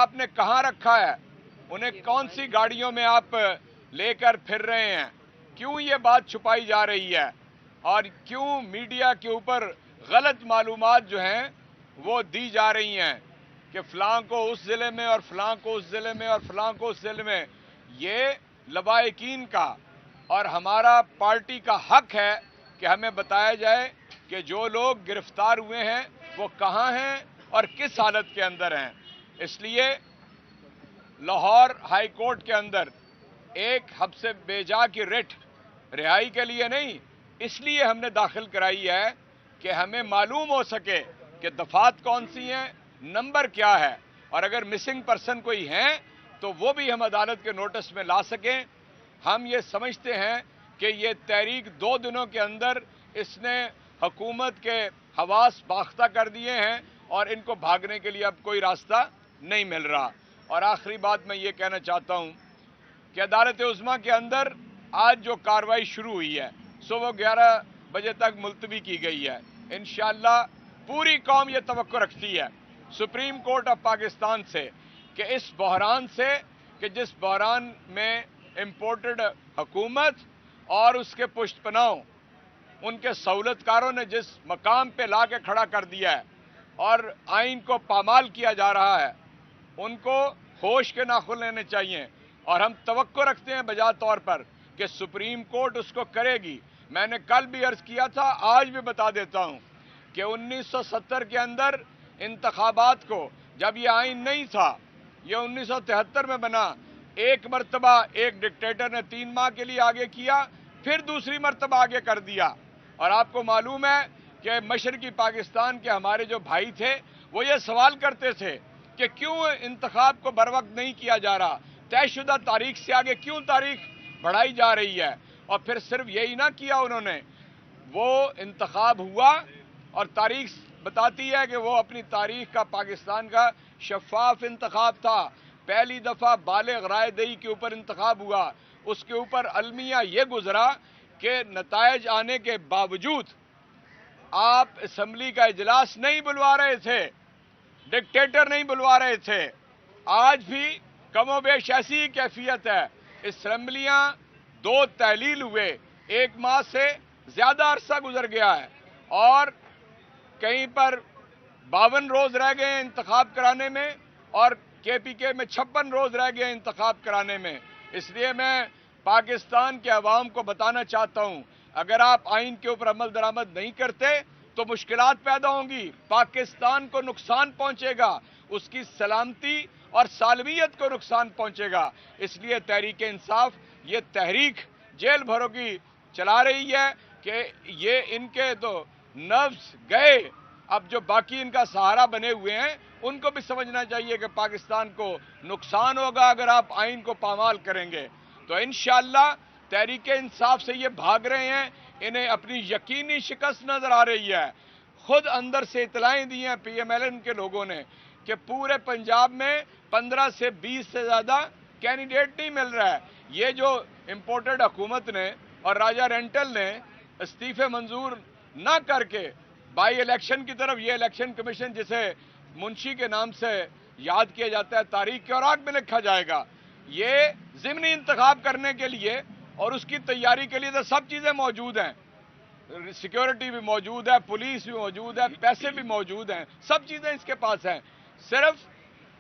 آپ نے کہاں رکھا ہے, انہیں کون سی گاڑیوں میں آپ لے کر پھر رہے ہیں, کیوں یہ بات چھپائی جا رہی ہے, اور کیوں میڈیا کے اوپر غلط معلومات جو ہیں وہ دی جا رہی ہیں کہ فلاں کو اس ضلع میں اور فلاں کو اس ضلع میں اور فلاں کو اس ضلع میں. یہ لبائقین کا اور ہمارا پارٹی کا حق ہے کہ ہمیں بتایا جائے کہ جو لوگ گرفتار ہوئے ہیں وہ کہاں ہیں اور کس حالت کے اندر ہیں. اس لیے لاہور ہائی کورٹ کے اندر ایک حبس بیجا کی رٹ رہائی کے لیے نہیں, اس لیے ہم نے داخل کرائی ہے کہ ہمیں معلوم ہو سکے کہ دفعات کون سی ہیں, نمبر کیا ہے, اور اگر مسنگ پرسن کوئی ہیں تو وہ بھی ہم عدالت کے نوٹس میں لا سکیں. ہم یہ سمجھتے ہیں کہ یہ تحریک 2 دنوں کے اندر اس نے حکومت کے حواس باختہ کر دیے ہیں اور ان کو بھاگنے کے لیے اب کوئی راستہ نہیں مل رہا. اور آخری بات میں یہ کہنا چاہتا ہوں کہ عدالت عظمیٰ کے اندر آج جو کارروائی شروع ہوئی ہے صبح 11 بجے تک ملتوی کی گئی ہے. انشاءاللہ پوری قوم یہ توقع رکھتی ہے سپریم کورٹ آف پاکستان سے کہ اس بحران سے, کہ جس بحران میں امپورٹڈ حکومت اور اس کے پشت پناہوں ان کے سہولت کاروں نے جس مقام پہ لا کے کھڑا کر دیا ہے اور آئین کو پامال کیا جا رہا ہے, ان کو ہوش کے ناخن لینے چاہیے. اور ہم توقع رکھتے ہیں بجا طور پر کہ سپریم کورٹ اس کو کرے گی. میں نے کل بھی عرض کیا تھا, آج بھی بتا دیتا ہوں کہ 1970 کے اندر انتخابات کو, جب یہ آئین نہیں تھا, یہ 1973 میں بنا, ایک مرتبہ ایک ڈکٹیٹر نے 3 ماہ کے لیے آگے کیا, پھر دوسری مرتبہ آگے کر دیا. اور آپ کو معلوم ہے کہ مشرقی پاکستان کے ہمارے جو بھائی تھے وہ یہ سوال کرتے تھے کہ کیوں انتخاب کو بروقت نہیں کیا جا رہا, طے شدہ تاریخ سے آگے کیوں تاریخ بڑھائی جا رہی ہے. اور پھر صرف یہی نہ کیا انہوں نے, وہ انتخاب ہوا اور تاریخ بتاتی ہے کہ وہ اپنی تاریخ کا پاکستان کا شفاف انتخاب تھا. پہلی دفعہ بالغ رائے دہی کے اوپر انتخاب ہوا, اس کے اوپر المیہ یہ گزرا کہ نتائج آنے کے باوجود آپ اسمبلی کا اجلاس نہیں بلوا رہے تھے, ڈکٹیٹر نہیں بلوا رہے تھے. آج بھی کم و بیش ایسی ہی کیفیت ہے. اسمبلیاں 2 تحلیل ہوئے, 1 ماہ سے زیادہ عرصہ گزر گیا ہے, اور کہیں پر 52 روز رہ گئے ہیں انتخاب کرانے میں, اور کے پی کے میں 56 روز رہ گئے ہیں انتخاب کرانے میں. اس لیے میں پاکستان کے عوام کو بتانا چاہتا ہوں, اگر آپ آئین کے اوپر عمل درآمد نہیں کرتے تو مشکلات پیدا ہوں گی, پاکستان کو نقصان پہنچے گا, اس کی سلامتی اور سالمیت کو نقصان پہنچے گا. اس لیے تحریک انصاف یہ تحریک جیل بھروں کی چلا رہی ہے کہ یہ ان کے تو نفس گئے, اب جو باقی ان کا سہارا بنے ہوئے ہیں ان کو بھی سمجھنا چاہیے کہ پاکستان کو نقصان ہوگا اگر آپ آئین کو پامال کریں گے. تو انشاءاللہ تحریک انصاف سے یہ بھاگ رہے ہیں, انہیں اپنی یقینی شکست نظر آ رہی ہے. خود اندر سے اطلاعیں دی ہیں پی ایم ایل این کے لوگوں نے کہ پورے پنجاب میں 15 سے 20 سے زیادہ کینڈیڈیٹ نہیں مل رہا ہے. یہ جو امپورٹڈ حکومت نے اور راجہ رینٹل نے استعفے منظور نہ کر کے بائی الیکشن کی طرف, یہ الیکشن کمیشن جسے منشی کے نام سے یاد کیا جاتا ہے, تاریخ کے اوراق میں لکھا جائے گا, یہ ضمنی انتخاب کرنے کے لیے اور اس کی تیاری کے لیے تو سب چیزیں موجود ہیں, سیکیورٹی بھی موجود ہے, پولیس بھی موجود ہے, پیسے بھی موجود ہیں, سب چیزیں اس کے پاس ہیں. صرف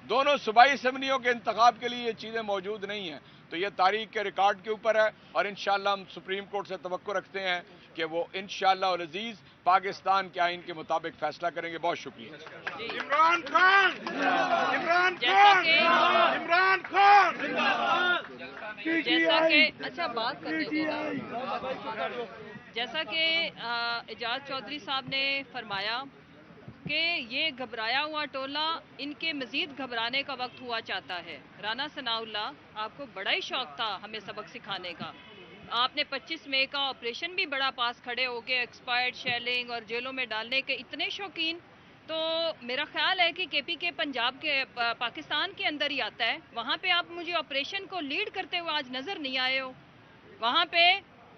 دونوں صوبائی اسمبلیوں کے انتخاب کے لیے یہ چیزیں موجود نہیں ہیں. تو یہ تاریخ کے ریکارڈ کے اوپر ہے, اور انشاءاللہ ہم سپریم کورٹ سے توقع رکھتے ہیں کہ وہ انشاءاللہ العزیز پاکستان کے آئین کے مطابق فیصلہ کریں گے. بہت شکریہ. عمران خان عمران خان عمران خان جیسا کہ اچھا بات کرنے دینا, جیسا کہ اعجاز چودھری صاحب نے فرمایا کہ یہ گھبرایا ہوا ٹولہ ان کے مزید گھبرانے کا وقت ہوا چاہتا ہے. رانا ثناء اللہ, آپ کو بڑا ہی شوق تھا ہمیں سبق سکھانے کا. آپ نے 25 مئی کا آپریشن بھی بڑا پاس کھڑے ہو کے ایکسپائرڈ شیلنگ اور جیلوں میں ڈالنے کے اتنے شوقین, تو میرا خیال ہے کہ کے پی کے پنجاب کے پاکستان کے اندر ہی آتا ہے, وہاں پہ آپ مجھے آپریشن کو لیڈ کرتے ہوئے آج نظر نہیں آئے ہو. وہاں پہ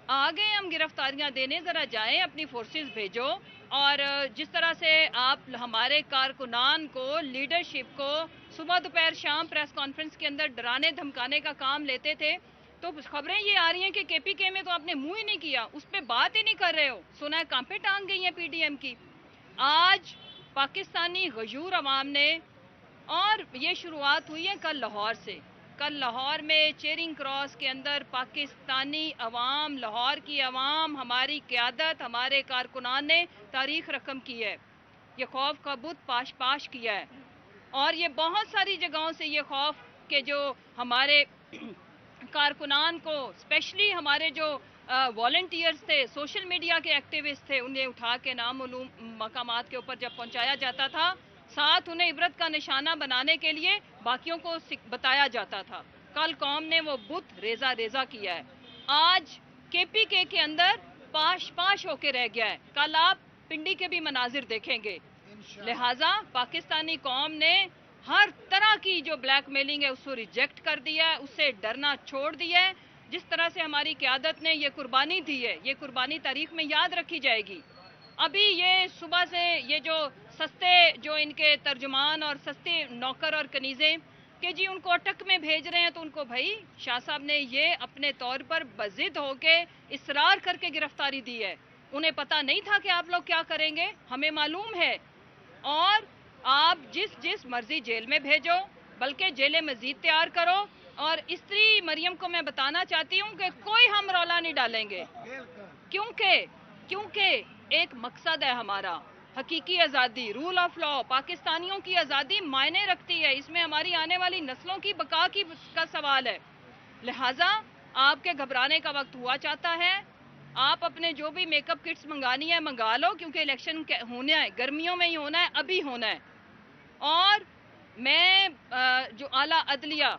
آگے ہم گرفتاریاں دینے, ذرا جائیں اپنی فورسز بھیجو, اور جس طرح سے آپ ہمارے کارکنان کو, لیڈرشپ کو सुबह दोपहर शाम प्रेस कॉन्फ्रेंस के अंदर डराने धमकाने का काम लेते थे, तो खबरें ये आ रही हैं कि केपीके में तो आपने मुंह ही नहीं किया, उस पर बात ही नहीं कर रहे हो, सुना है कांपे टांग गई है पीडीएम की। आज पाकिस्तानी गयूर अवाम ने, और ये शुरुआत हुई है कल लाहौर से, कल लाहौर में चेरिंग क्रॉस के अंदर पाकिस्तानी अवाम, लाहौर की अवाम, हमारी क़यादत, हमारे कारकुनान ने तारीख रकम की है, ये खौफ का बुत पाश पाश किया है। और ये बहुत सारी जगहों से ये खौफ के जो हमारे कारकुनान को, स्पेशली हमारे जो वॉलंटियर्स थे, सोशल मीडिया के एक्टिविस्ट थे, उन्हें उठा के नामालूम मकामात के ऊपर जब पहुंचाया जाता था, साथ उन्हें इबरत का निशाना बनाने के लिए बाकियों को बताया जाता था। कल कौम ने वो बुत रेजा रेजा किया है। आज केपीके के अंदर पाश पाश होके रह गया है। कल आप पिंडी के भी मनाजिर देखेंगे। लिहाजा पाकिस्तानी कौम ने हर तरह की जो ब्लैकमेलिंग है उसको रिजेक्ट कर दिया है, उससे डरना छोड़ दिया है। जिस तरह से हमारी क़यादत ने ये कुर्बानी दी है, ये कुर्बानी तारीख में याद रखी जाएगी। अभी ये सुबह से ये जो सस्ते जो इनके तर्जुमान और सस्ते नौकर और कनीज़ें कि जी उनको अटक में भेज रहे हैं, तो उनको भाई शाह साहब ने ये अपने तौर पर बज़िद होके इसरार करके गिरफ्तारी दी है। उन्हें पता नहीं था कि आप लोग क्या करेंगे, हमें मालूम है। और आप जिस मर्जी जेल में भेजो, बल्कि जेलें मजीद तैयार करो। और स्त्री मरियम को मैं बताना चाहती हूँ कि कोई हम रौला नहीं डालेंगे, क्योंकि एक मकसद है हमारा, हकीकी आज़ादी, रूल ऑफ लॉ, पाकिस्तानियों की आज़ादी मायने रखती है। इसमें हमारी आने वाली नस्लों की बका का सवाल है। लिहाजा आपके घबराने का वक्त हुआ चाहता है। आप अपने जो भी मेकअप किट्स मंगानी है मंगा लो, क्योंकि इलेक्शन होना है, गर्मियों में ही होना है, अभी होना है। और मैं जो आला अदलिया,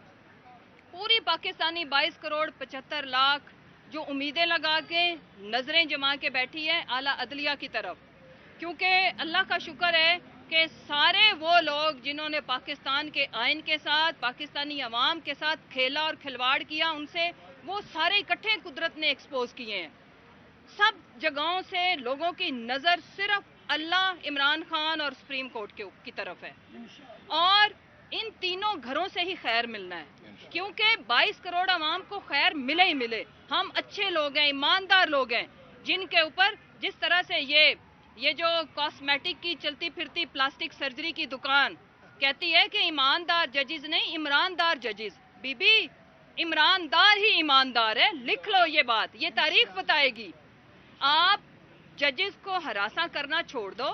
पूरी पाकिस्तानी 22 करोड़ 75 लाख जो उम्मीदें लगा के नजरें जमा के बैठी है आला अदलिया की तरफ, क्योंकि अल्लाह का शुक्र है कि सारे वो लोग जिन्होंने पाकिस्तान के आइन के साथ, पाकिस्तानी अवाम के साथ खेला और खिलवाड़ किया, उनसे वो सारे इकट्ठे कुदरत ने एक्सपोज किए हैं। सब जगहों से लोगों की नज़र सिर्फ अल्लाह, इमरान खान और सुप्रीम कोर्ट की तरफ है। और इन तीनों घरों से ही खैर मिलना है, क्योंकि 22 करोड़ अवाम को खैर मिले ही मिले। हम अच्छे लोग हैं, ईमानदार लोग हैं, जिनके ऊपर जिस तरह से ये जो कॉस्मेटिक की चलती फिरती प्लास्टिक सर्जरी की दुकान कहती है कि ईमानदार जजेस नहीं, इमरानदार जजेस। बीबी, इमरानदार ही ईमानदार है, लिख लो ये बात, ये तारीख बताएगी। आप जजेस को हरासा करना छोड़ दो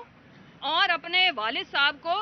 और अपने वालिद साहब को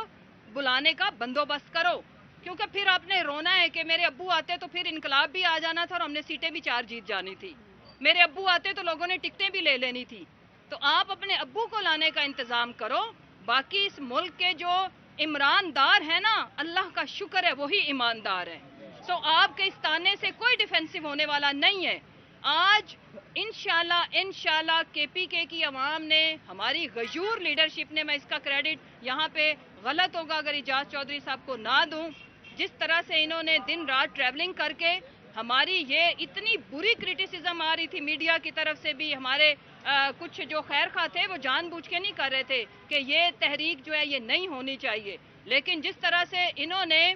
बुलाने का बंदोबस्त करो, क्योंकि फिर आपने रोना है कि मेरे अब्बू आते तो फिर इनकलाब भी आ जाना था और हमने सीटें भी 4 जीत जानी थी। मेरे अब्बू आते तो लोगों ने टिकटें भी ले लेनी थी। तो आप अपने अब्बू को लाने का इंतज़ाम करो। बाकी इस मुल्क के जो इमरानदार है ना, अल्लाह का शुक्र है वही ईमानदार है। तो आपके इस ताने से कोई डिफेंसिव होने वाला नहीं है। आज इंशाल्लाह केपीके की अवाम ने, हमारी गयूर लीडरशिप ने, मैं इसका क्रेडिट यहाँ पे गलत होगा अगर इजाज चौधरी साहब को ना दूं, जिस तरह से इन्होंने दिन रात ट्रैवलिंग करके हमारी ये इतनी बुरी क्रिटिसिज्म आ रही थी मीडिया की तरफ से भी, हमारे कुछ जो खैर खा थे वो जानबूझ के नहीं कर रहे थे कि ये तहरीक जो है ये नहीं होनी चाहिए, लेकिन जिस तरह से इन्होंने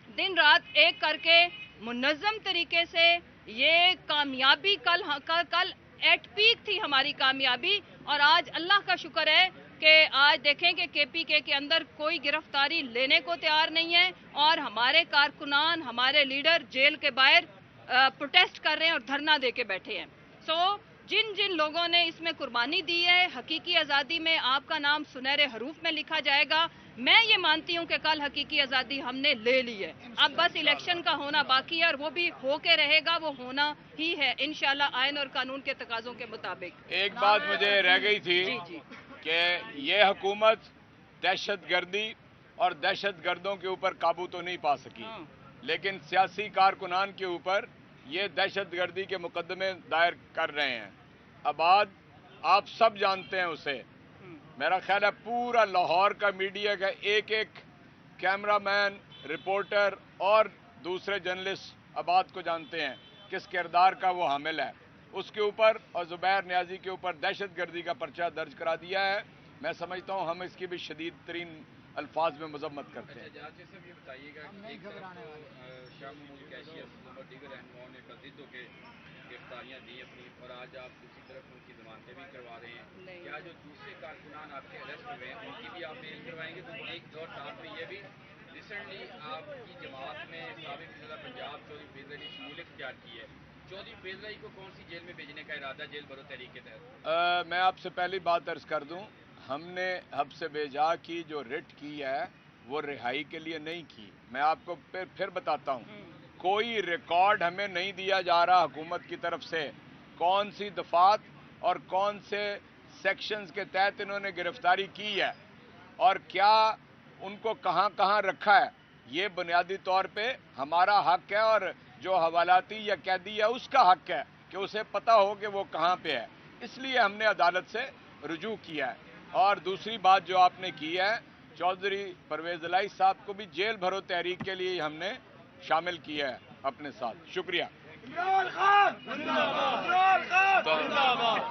दिन रात एक करके मुनज़्ज़म तरीके से ये कामयाबी, कल एट पीक थी हमारी कामयाबी। और आज अल्लाह का शुक्र है कि आज देखें कि केपीके के अंदर कोई गिरफ्तारी लेने को तैयार नहीं है और हमारे कारकुनान, हमारे लीडर जेल के बाहर प्रोटेस्ट कर रहे हैं और धरना दे के बैठे हैं। जिन जिन लोगों ने इसमें कुर्बानी दी है, हकीकी आज़ादी में आपका नाम सुनहरे हरूफ में लिखा जाएगा। मैं ये मानती हूँ कि कल हकीकी आज़ादी हमने ले ली है, अब बस इलेक्शन का होना बाकी है और वो भी हो के रहेगा, वो होना ही है इंशाल्लाह आइन और कानून के तकाज़ों के मुताबिक। एक बात मुझे रह गई थी जी कि ये हुकूमत दहशतगर्दी और दहशतगर्दों के ऊपर काबू तो नहीं पा सकी, लेकिन सियासी कारकुनान के ऊपर ये दहशतगर्दी के मुकदमे दायर कर रहे हैं। आबाद आप सब जानते हैं उसे। मेरा ख्याल है पूरा लाहौर का मीडिया का एक एक कैमरामैन, रिपोर्टर और दूसरे जर्नलिस्ट आबाद को जानते हैं किस किरदार का वो हामिल है। उसके ऊपर और ज़ुबैर नियाज़ी के ऊपर दहशतगर्दी का पर्चा दर्ज करा दिया है। मैं समझता हूँ हम इसकी भी शदीद तरीन अल्फाज में मजम्मत करते हैं। जज साहब ये बताइएगा कि एक तरफ शाह महमूद कैशी और दीगर रहनुमाओं ने कथित होकर गिरफ्तारियां दी अपनी, और आज आप दूसरी तरफ उनकी जमानतें भी करवा रहे हैं, क्या जो दूसरे कारकुनान आपके अरेस्ट हुए हैं उनकी भी आप बेल करवाएंगे? तो एक और साथ में ये भी रिसेंटली आपकी जमात में साबिक जिला पंजाब चौधरी फैज़ल अली शमूलियत इख्तियार की है, चौधरी फैज़ल अली को कौन सी जेल में भेजने का इरादा जेल भरो तहरीक के तहत? मैं आपसे पहली बात अर्ज कर दूं, हमने हब्स बेजा की जो रिट की है वो रिहाई के लिए नहीं की। मैं आपको फिर बताता हूं, कोई रिकॉर्ड हमें नहीं दिया जा रहा हुकूमत की तरफ से कौन सी दफात और कौन से सेक्शंस के तहत इन्होंने गिरफ्तारी की है और क्या उनको कहां कहां रखा है। ये बुनियादी तौर पे हमारा हक है और जो हवालाती या कैदी है उसका हक है कि उसे पता हो कि वो कहां पे है, इसलिए हमने अदालत से रुजू किया है। और दूसरी बात जो आपने की है, चौधरी परवेज इलाही साहब को भी जेल भरो तहरीक के लिए हमने शामिल किया है अपने साथ। शुक्रिया। इमरान खान जिंदाबाद, इमरान खान जिंदाबाद।